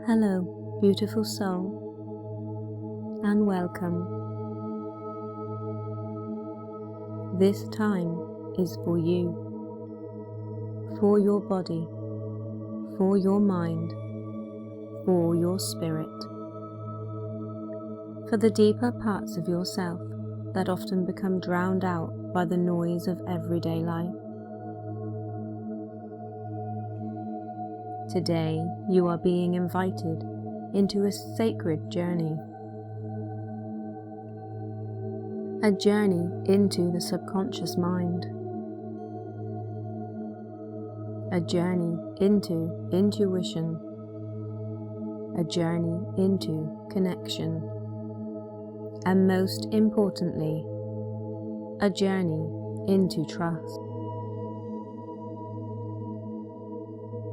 Hello, beautiful soul, and welcome. This time is for you, for your body, for your mind, for your spirit, for the deeper parts of yourself that often become drowned out by the noise of everyday life. Today, you are being invited into a sacred journey. A journey into the subconscious mind. A journey into intuition. A journey into connection. And most importantly, a journey into trust.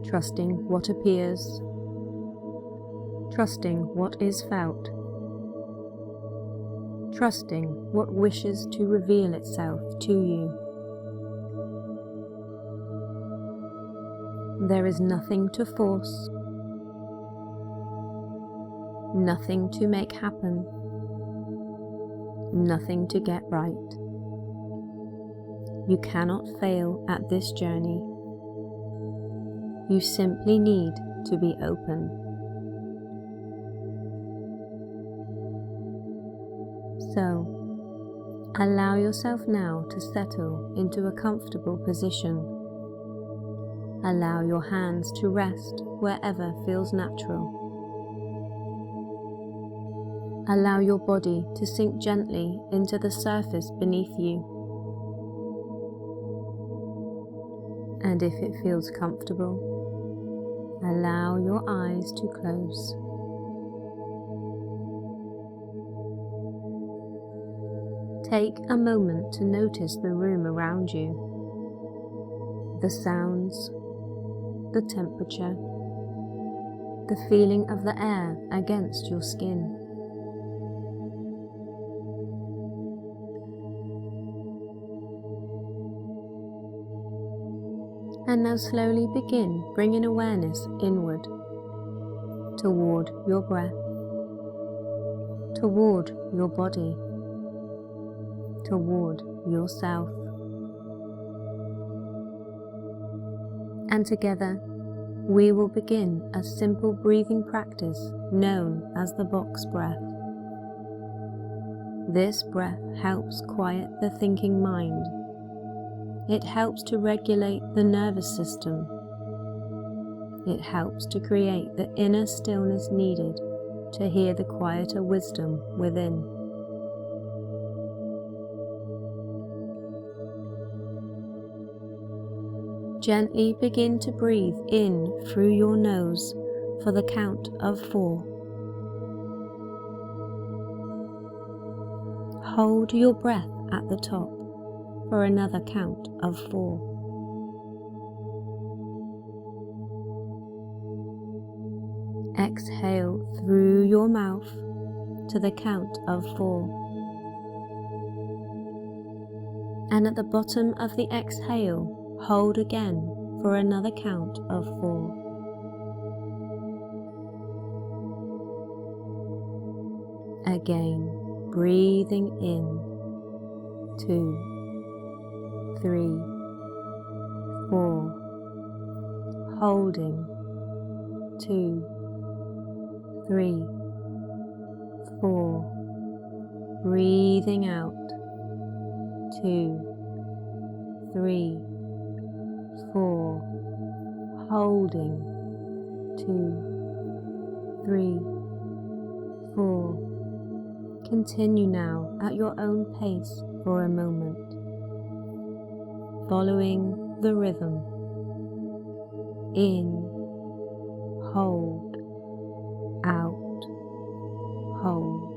Trusting what appears, trusting what is felt, trusting what wishes to reveal itself to you. There is nothing to force, nothing to make happen, nothing to get right. You cannot fail at this journey. You simply need to be open. So, allow yourself now to settle into a comfortable position. Allow your hands to rest wherever feels natural. Allow your body to sink gently into the surface beneath you. And if it feels comfortable, allow your eyes to close. Take a moment to notice the room around you, the sounds, the temperature, the feeling of the air against your skin. And now slowly begin bringing awareness inward, toward your breath, toward your body, toward yourself. And together, we will begin a simple breathing practice known as the box breath. This breath helps quiet the thinking mind. It helps to regulate the nervous system. It helps to create the inner stillness needed to hear the quieter wisdom within. Gently begin to breathe in through your nose for the count of 4. Hold your breath at the top for another count of 4. Exhale through your mouth to the count of 4. And at the bottom of the exhale, hold again for another count of 4. Again, breathing in, 2, 3, 4, holding, 2, 3, 4, breathing out, 2, 3, 4, holding, 2, 3, 4. Continue now at your own pace for a moment, following the rhythm. In, hold, out, hold.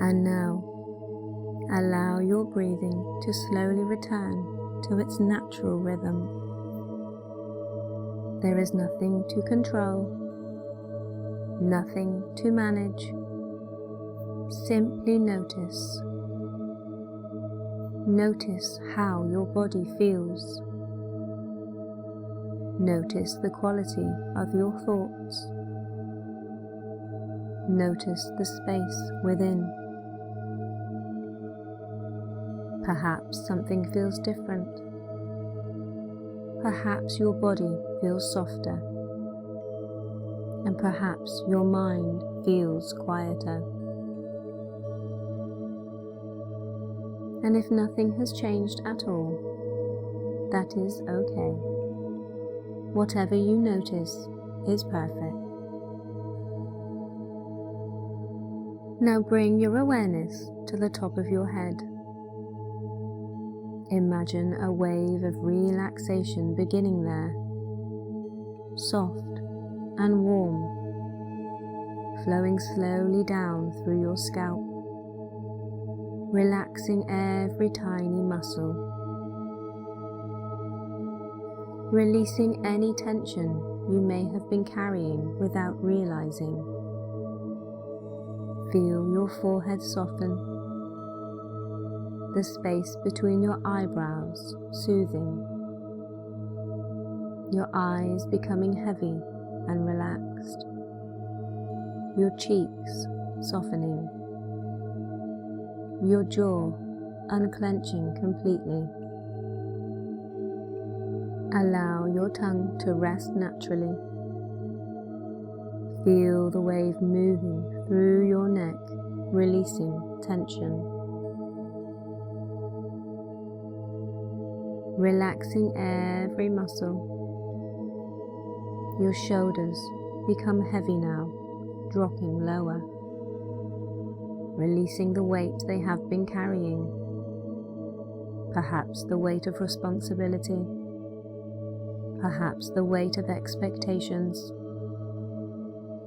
And now, allow your breathing to slowly return to its natural rhythm. There is nothing to control, nothing to manage. Simply notice. Notice how your body feels. Notice the quality of your thoughts. Notice the space within. Perhaps something feels different. Perhaps your body feels softer. And perhaps your mind feels quieter. And if nothing has changed at all, that is okay. Whatever you notice is perfect. Now bring your awareness to the top of your head. Imagine a wave of relaxation beginning there, soft and warm, flowing slowly down through your scalp, relaxing every tiny muscle, releasing any tension you may have been carrying without realizing. Feel your forehead soften, the space between your eyebrows soothing, your eyes becoming heavy and relaxed, your cheeks softening, your jaw unclenching completely. Allow your tongue to rest naturally. Feel the wave moving through your neck, releasing tension. Relaxing every muscle. Your shoulders become heavy now, dropping lower. Releasing the weight they have been carrying. Perhaps the weight of responsibility. Perhaps the weight of expectations.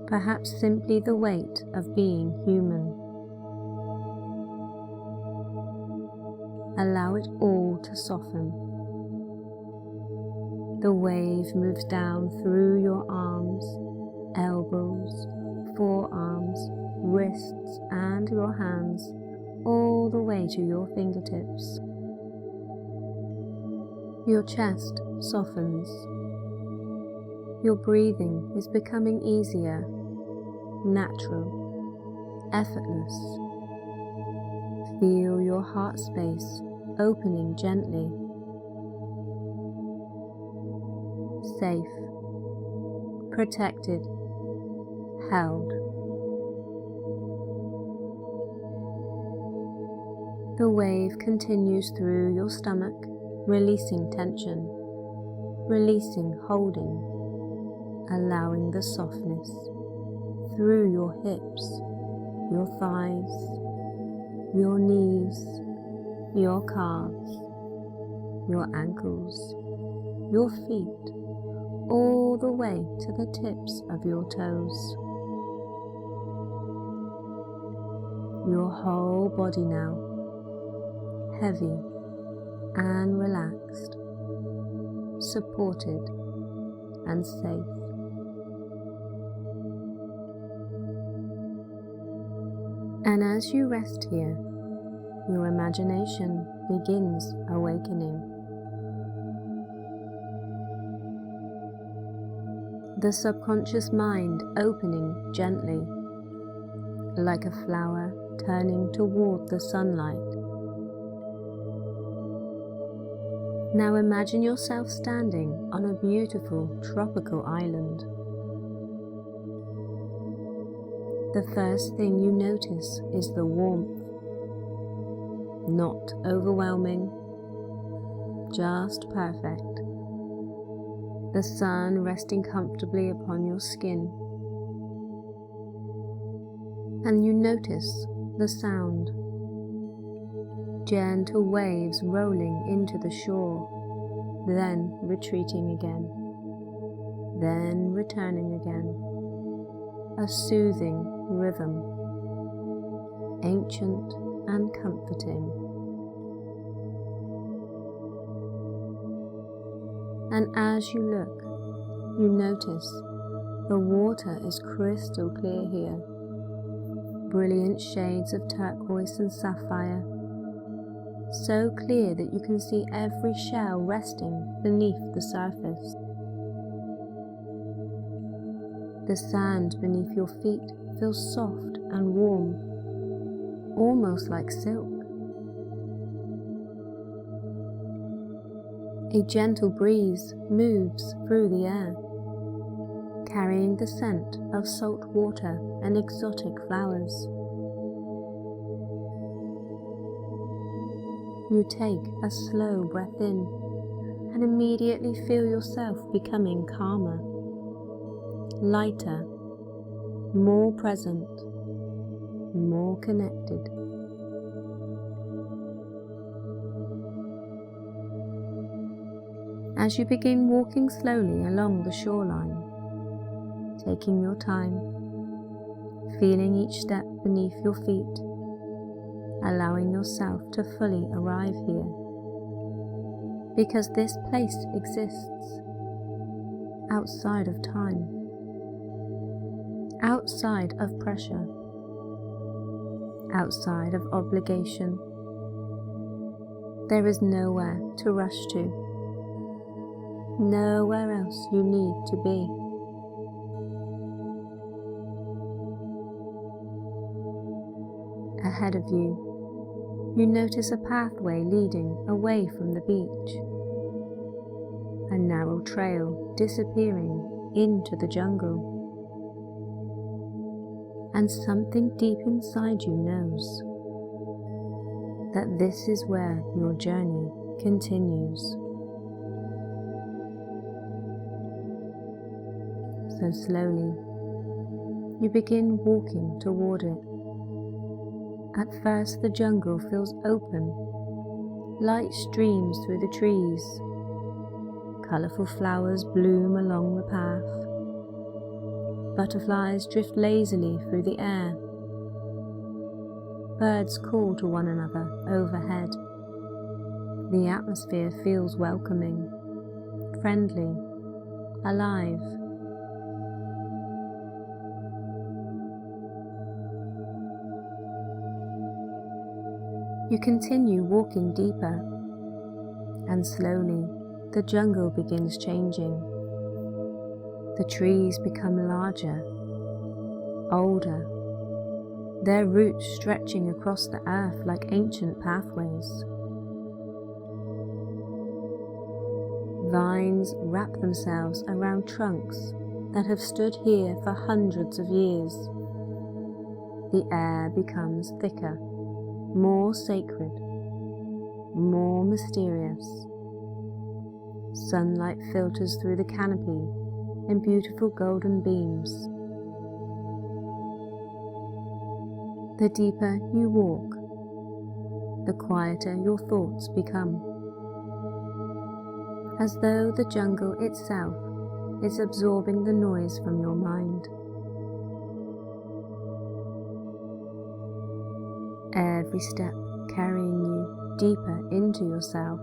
Perhaps simply the weight of being human. Allow it all to soften. The wave moves down through your arms, elbows, forearms, wrists and your hands, all the way to your fingertips. Your chest softens. Your breathing is becoming easier, natural, effortless. Feel your heart space opening gently. Safe, protected, held. The wave continues through your stomach, releasing tension, releasing holding, allowing the softness through your hips, your thighs, your knees, your calves, your ankles, your feet, all the way to the tips of your toes. Your whole body now, heavy and relaxed, supported and safe. And as you rest here, your imagination begins awakening. The subconscious mind opening gently, like a flower turning toward the sunlight. Now imagine yourself standing on a beautiful tropical island. The first thing you notice is the warmth. Not overwhelming, just perfect. The sun resting comfortably upon your skin. And you notice the sound. Gentle waves rolling into the shore, then retreating again, then returning again. A soothing rhythm. ancient and comforting. And as you look, you notice the water is crystal clear here, brilliant shades of turquoise and sapphire, so clear that you can see every shell resting beneath the surface. The sand beneath your feet feels soft and warm, almost like silk. A gentle breeze moves through the air, carrying the scent of salt water and exotic flowers. You take a slow breath in and immediately feel yourself becoming calmer, lighter, more present, more connected. As you begin walking slowly along the shoreline, taking your time, feeling each step beneath your feet, allowing yourself to fully arrive here, because this place exists outside of time, outside of pressure, outside of obligation. There is nowhere to rush to, nowhere else you need to be. Ahead of you, you notice a pathway leading away from the beach, a narrow trail disappearing into the jungle. And something deep inside you knows that this is where your journey continues. So slowly, you begin walking toward it. At first the jungle feels open, light streams through the trees, colourful flowers bloom along the path, butterflies drift lazily through the air, birds call to one another overhead. The atmosphere feels welcoming, friendly, alive. You continue walking deeper, and slowly the jungle begins changing. The trees become larger, older, their roots stretching across the earth like ancient pathways. Vines wrap themselves around trunks that have stood here for hundreds of years. The air becomes thicker, more sacred, more mysterious. Sunlight filters through the canopy in beautiful golden beams. The deeper you walk, the quieter your thoughts become, as though the jungle itself is absorbing the noise from your mind. Every step carrying you deeper into yourself,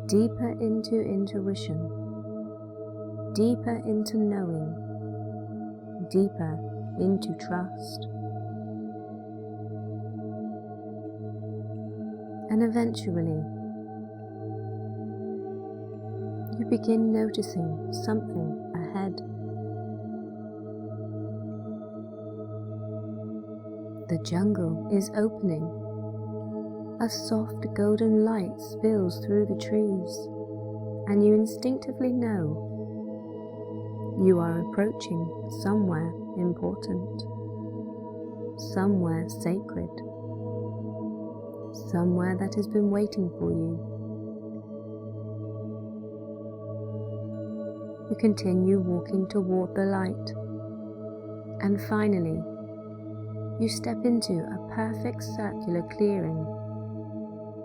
deeper into intuition, deeper into knowing, deeper into trust. And eventually, you begin noticing something ahead. The jungle is opening. A soft golden light spills through the trees, and you instinctively know you are approaching somewhere important, somewhere sacred, somewhere that has been waiting for you. You continue walking toward the light, and finally, you step into a perfect circular clearing,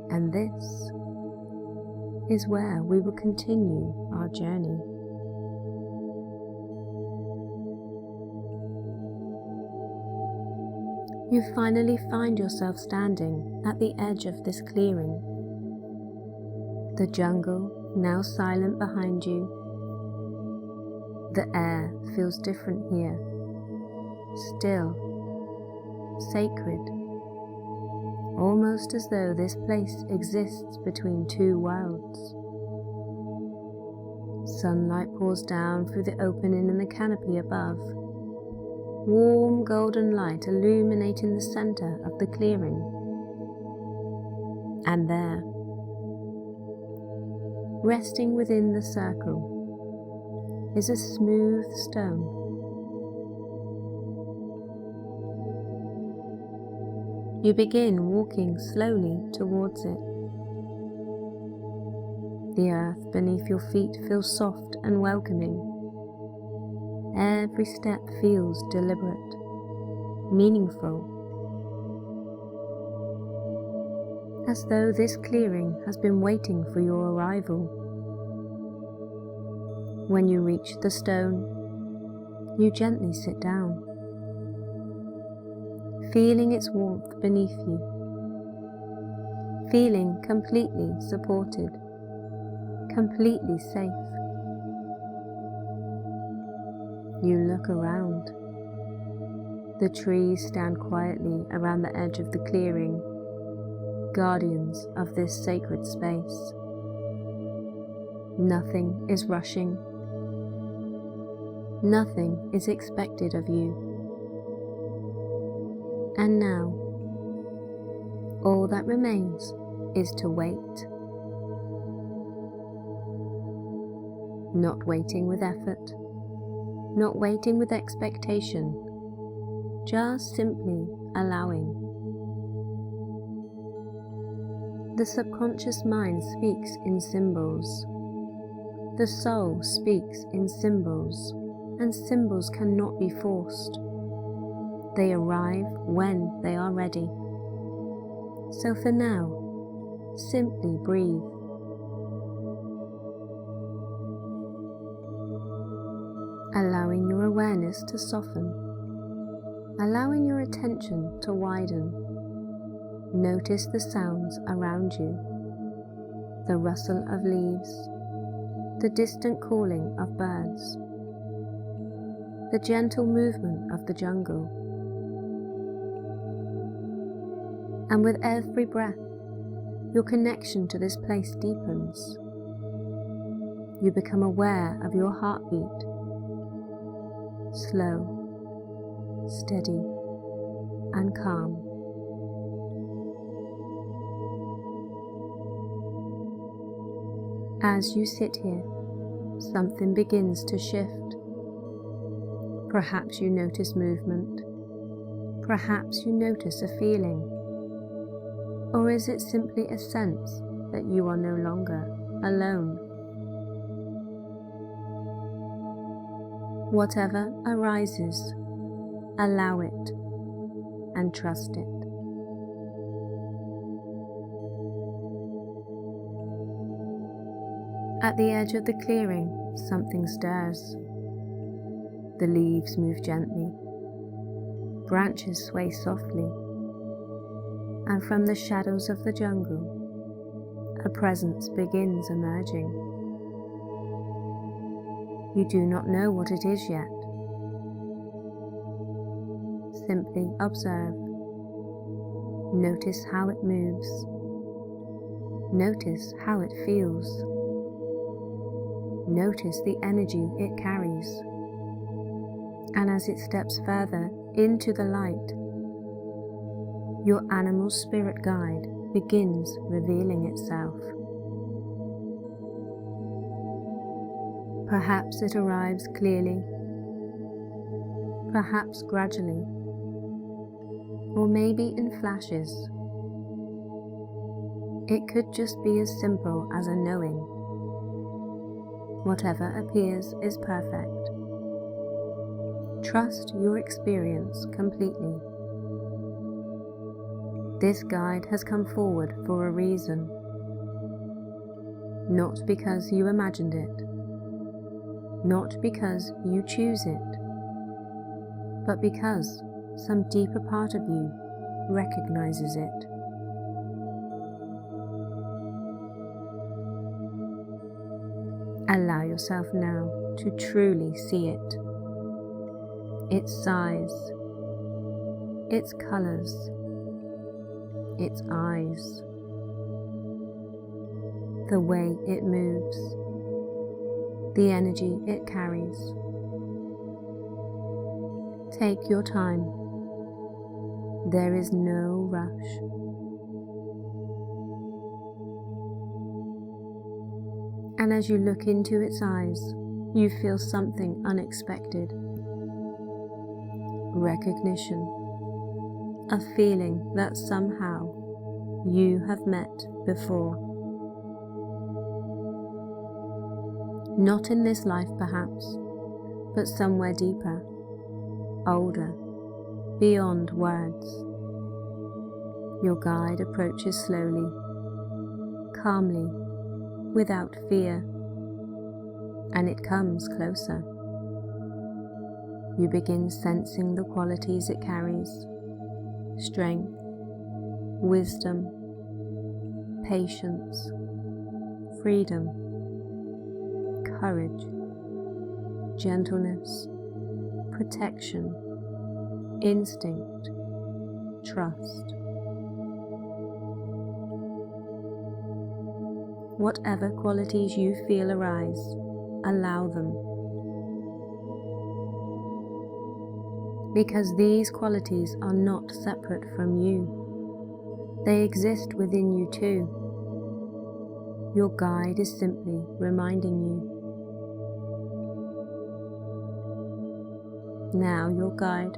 and this is where we will continue our journey. You finally find yourself standing at the edge of this clearing. The jungle now silent behind you. The air feels different here, still, sacred, almost as though this place exists between two worlds. Sunlight pours down through the opening in the canopy above, warm golden light illuminating the center of the clearing. And there, resting within the circle, is a smooth stone. You begin walking slowly towards it. The earth beneath your feet feels soft and welcoming. Every step feels deliberate, meaningful, as though this clearing has been waiting for your arrival. When you reach the stone, you gently sit down, feeling its warmth beneath you, feeling completely supported, completely safe. You look around. The trees stand quietly around the edge of the clearing, guardians of this sacred space. Nothing is rushing. Nothing is expected of you. And now, all that remains is to wait. Not waiting with effort, not waiting with expectation, just simply allowing. The subconscious mind speaks in symbols. The soul speaks in symbols, and symbols cannot be forced. They arrive when they are ready. So for now, simply breathe. Allowing your awareness to soften, allowing your attention to widen. Notice the sounds around you, the rustle of leaves, the distant calling of birds, the gentle movement of the jungle. And with every breath, your connection to this place deepens. You become aware of your heartbeat, slow, steady, and calm. As you sit here, something begins to shift. Perhaps you notice movement. Perhaps you notice a feeling. Or is it simply a sense that you are no longer alone? Whatever arises, allow it and trust it. At the edge of the clearing, something stirs. The leaves move gently, branches sway softly, and from the shadows of the jungle, a presence begins emerging. You do not know what it is yet. Simply observe. Notice how it moves. Notice how it feels. Notice the energy it carries. And as it steps further into the light, your animal spirit guide begins revealing itself. Perhaps it arrives clearly, perhaps gradually, or maybe in flashes. It could just be as simple as a knowing. Whatever appears is perfect. Trust your experience completely. This guide has come forward for a reason, not because you imagined it, not because you choose it, but because some deeper part of you recognizes it. Allow yourself now to truly see it. Its size, its colors, its eyes, the way it moves, the energy it carries. Take your time. There is no rush. And as you look into its eyes, you feel something unexpected. Recognition, a feeling that somehow you have met before. Not in this life perhaps, but somewhere deeper, older, beyond words. Your guide approaches slowly, calmly, without fear, and it comes closer. You begin sensing the qualities it carries: strength, wisdom, patience, freedom, courage, gentleness, protection, instinct, trust. Whatever qualities you feel arise, allow them. Because these qualities are not separate from you. They exist within you too. Your guide is simply reminding you. Now your guide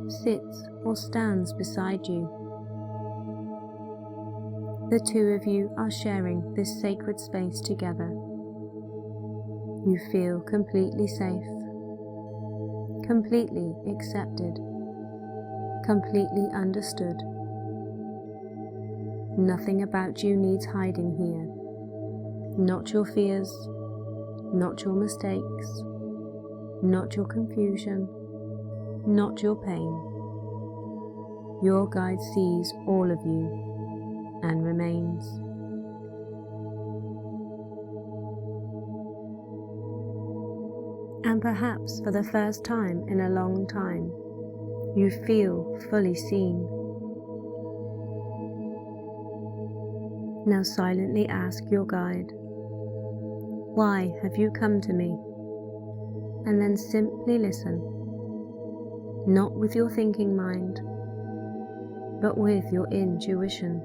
sits or stands beside you. The two of you are sharing this sacred space together. You feel completely safe, completely accepted, completely understood. Nothing about you needs hiding here. Not your fears, not your mistakes, not your confusion, not your pain. Your guide sees all of you and remains. And perhaps for the first time in a long time, you feel fully seen. Now silently ask your guide, "Why have you come to me?" And then simply listen, not with your thinking mind, but with your intuition.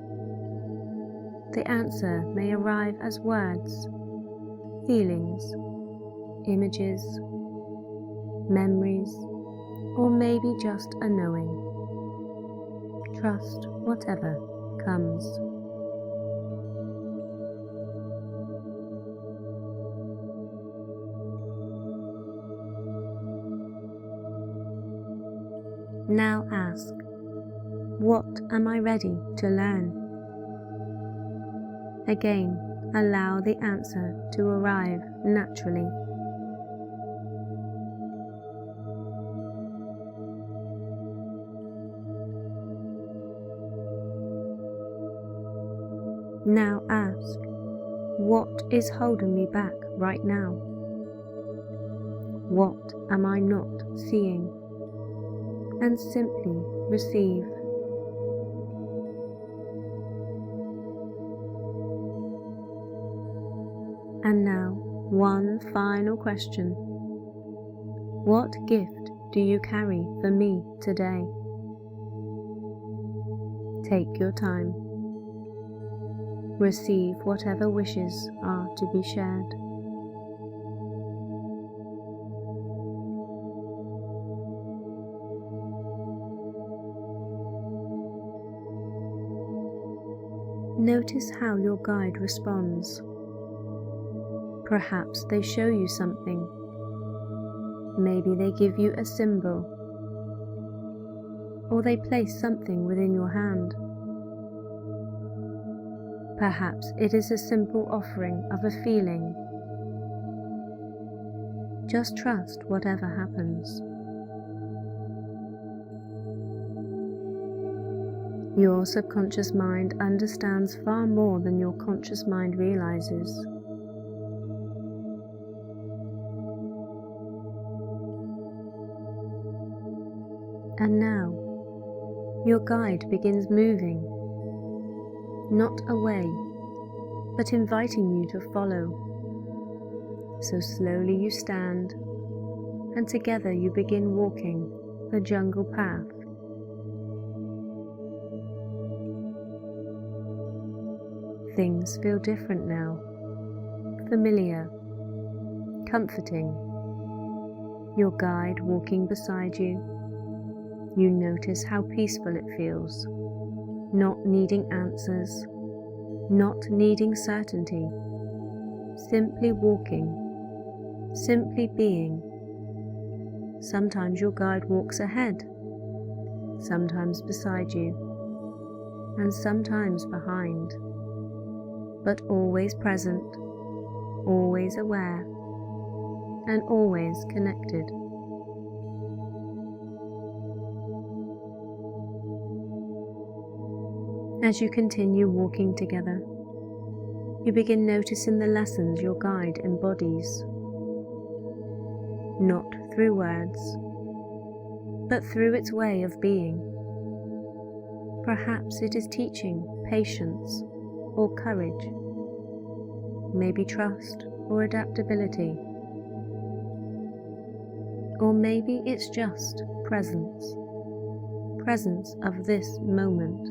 The answer may arrive as words, feelings, images, memories, or maybe just a knowing. Trust whatever comes. Now ask, what am I ready to learn? Again, allow the answer to arrive naturally. Now ask, what is holding me back right now? What am I not seeing? And simply receive. And now, one final question. What gift do you carry for me today? Take your time. Receive whatever wishes are to be shared. Notice how your guide responds. Perhaps they show you something. Maybe they give you a symbol, or they place something within your hand. Perhaps it is a simple offering of a feeling. Just trust whatever happens. Your subconscious mind understands far more than your conscious mind realizes. And now, your guide begins moving, not away, but inviting you to follow. So slowly you stand, and together you begin walking the jungle path. Things feel different now, familiar, comforting. Your guide walking beside you. You notice how peaceful it feels, not needing answers, not needing certainty, simply walking, simply being. Sometimes your guide walks ahead, sometimes beside you, and sometimes behind, but always present, always aware, and always connected. As you continue walking together, you begin noticing the lessons your guide embodies, not through words, but through its way of being. Perhaps it is teaching patience or courage, maybe trust or adaptability, or maybe it's just presence of this moment.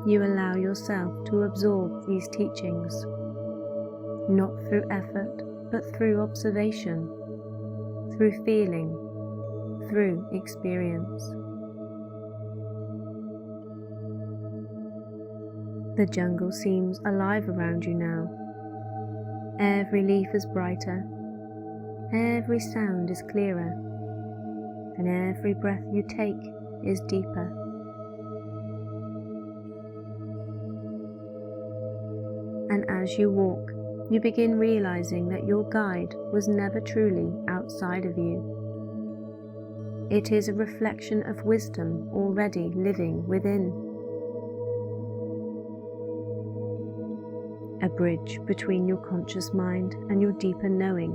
You allow yourself to absorb these teachings, not through effort, but through observation, through feeling, through experience. The jungle seems alive around you now. Every leaf is brighter, every sound is clearer, and every breath you take is deeper. And as you walk, you begin realizing that your guide was never truly outside of you. It is a reflection of wisdom already living within. A bridge between your conscious mind and your deeper knowing.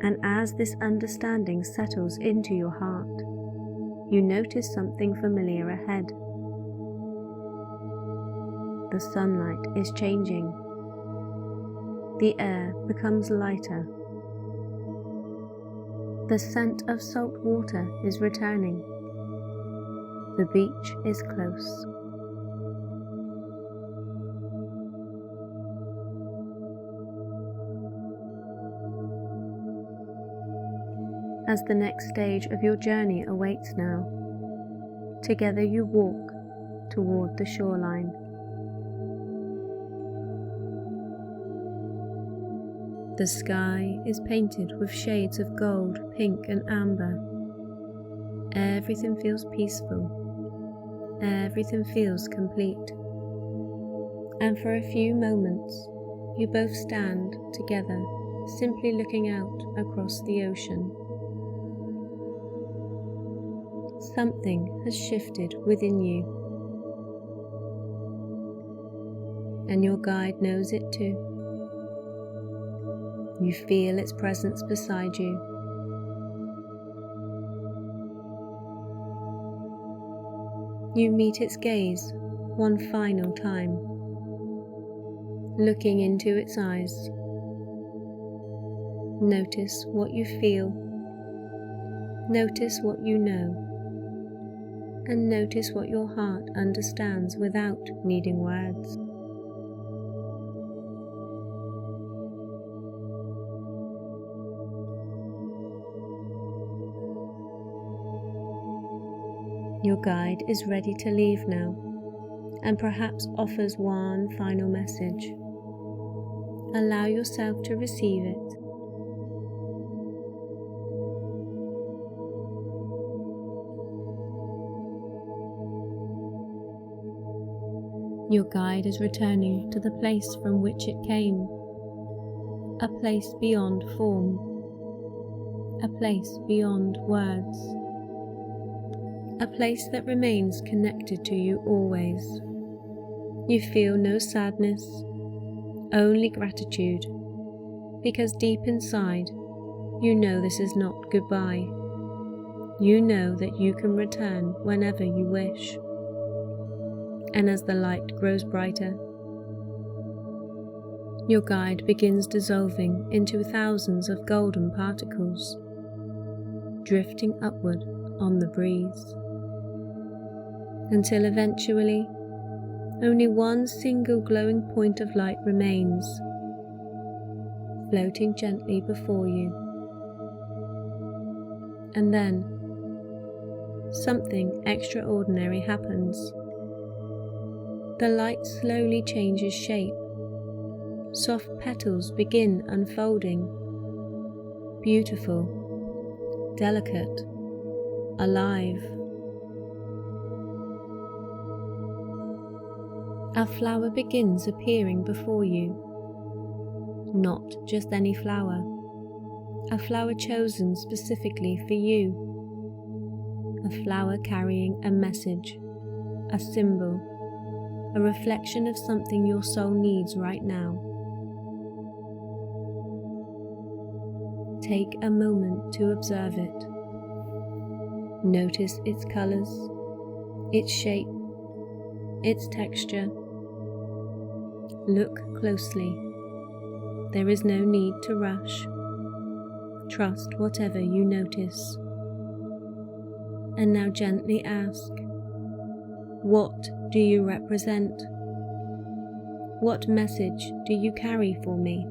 And as this understanding settles into your heart, you notice something familiar ahead. The sunlight is changing. The air becomes lighter. The scent of salt water is returning. The beach is close. As the next stage of your journey awaits now, together you walk toward the shoreline. The sky is painted with shades of gold, pink and amber. Everything feels peaceful. Everything feels complete. And for a few moments, you both stand together, simply looking out across the ocean. Something has shifted within you, and your guide knows it too. You feel its presence beside you. You meet its gaze one final time, looking into its eyes. Notice what you feel, notice what you know, and notice what your heart understands without needing words. Your guide is ready to leave now, and perhaps offers one final message. Allow yourself to receive it. Your guide is returning to the place from which it came, a place beyond form, a place beyond words, a place that remains connected to you always. You feel no sadness, only gratitude, because deep inside, you know this is not goodbye. You know that you can return whenever you wish. And as the light grows brighter, your guide begins dissolving into thousands of golden particles, drifting upward on the breeze, until eventually only one single glowing point of light remains, floating gently before you. And then something extraordinary happens. The light slowly changes shape. Soft petals begin unfolding, beautiful, delicate, alive. A flower begins appearing before you. Not just any flower, a flower chosen specifically for you. A flower carrying a message, a symbol, a reflection of something your soul needs right now. Take a moment to observe it. Notice its colors, its shape, its texture. Look closely. There is no need to rush. Trust whatever you notice. And now gently ask, what do you represent? What message do you carry for me?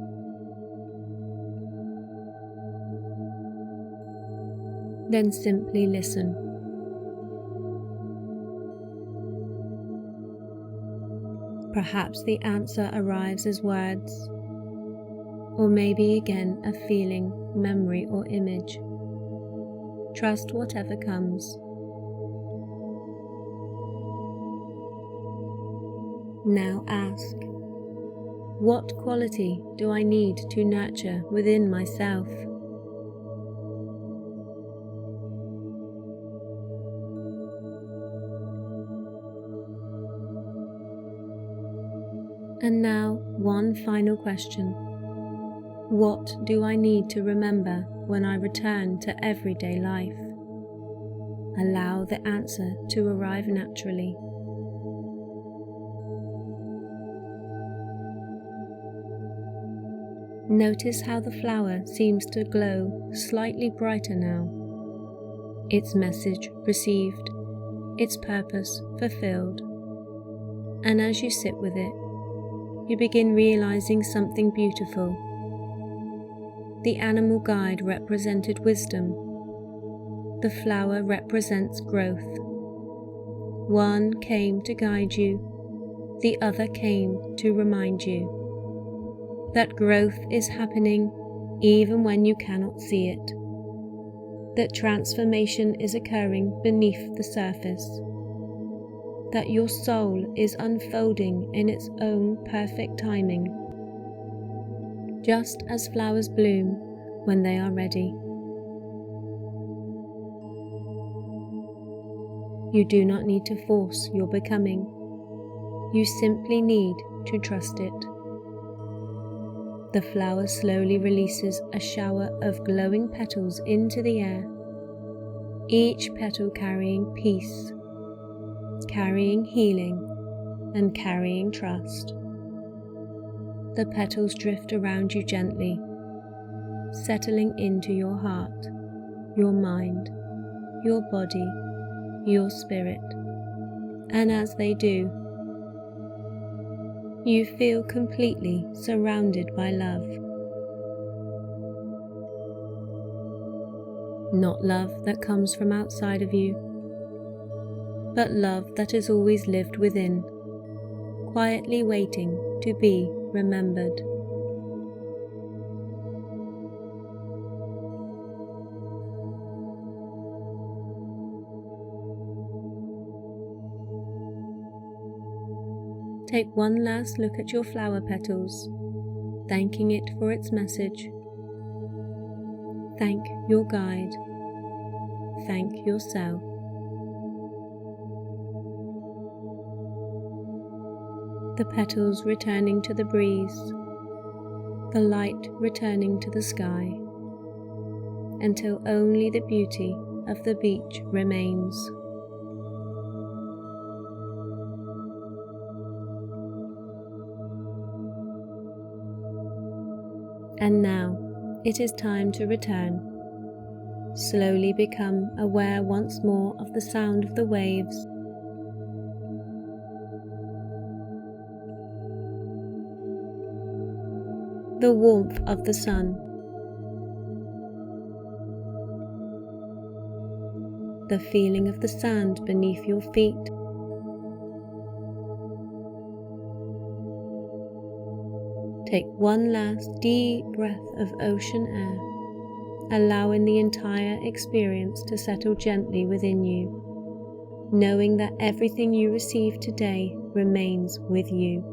Then simply listen. Perhaps the answer arrives as words, or maybe again a feeling, memory, or image. Trust whatever comes. Now ask, what quality do I need to nurture within myself? And now, one final question. What do I need to remember when I return to everyday life? Allow the answer to arrive naturally. Notice how the flower seems to glow slightly brighter now. Its message received, its purpose fulfilled. And as you sit with it, you begin realizing something beautiful. The animal guide represented wisdom. The flower represents growth. One came to guide you, the other came to remind you that growth is happening even when you cannot see it, that transformation is occurring beneath the surface, that your soul is unfolding in its own perfect timing, just as flowers bloom when they are ready. You do not need to force your becoming. You simply need to trust it. The flower slowly releases a shower of glowing petals into the air, each petal carrying peace, carrying healing, and carrying trust. The petals drift around you gently, settling into your heart, your mind, your body, your spirit. And as they do, you feel completely surrounded by love. Not love that comes from outside of you, but love that has always lived within, quietly waiting to be remembered. Take one last look at your flower petals, thanking it for its message. Thank your guide. Thank yourself. The petals returning to the breeze, the light returning to the sky, until only the beauty of the beach remains. And now it is time to return. Slowly become aware once more of the sound of the waves, the warmth of the sun, the feeling of the sand beneath your feet, take one last deep breath of ocean air, allowing the entire experience to settle gently within you, knowing that everything you receive today remains with you.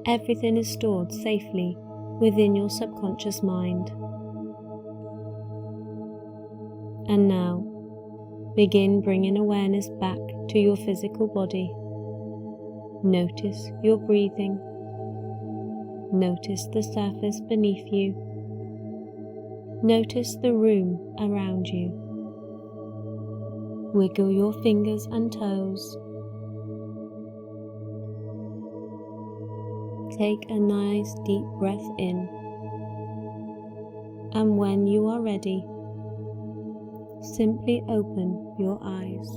Everything is stored safely within your subconscious mind. And now, begin bringing awareness back to your physical body. Notice your breathing. Notice the surface beneath you. Notice the room around you. Wiggle your fingers and toes. Take a nice deep breath in. And when you are ready, simply open your eyes.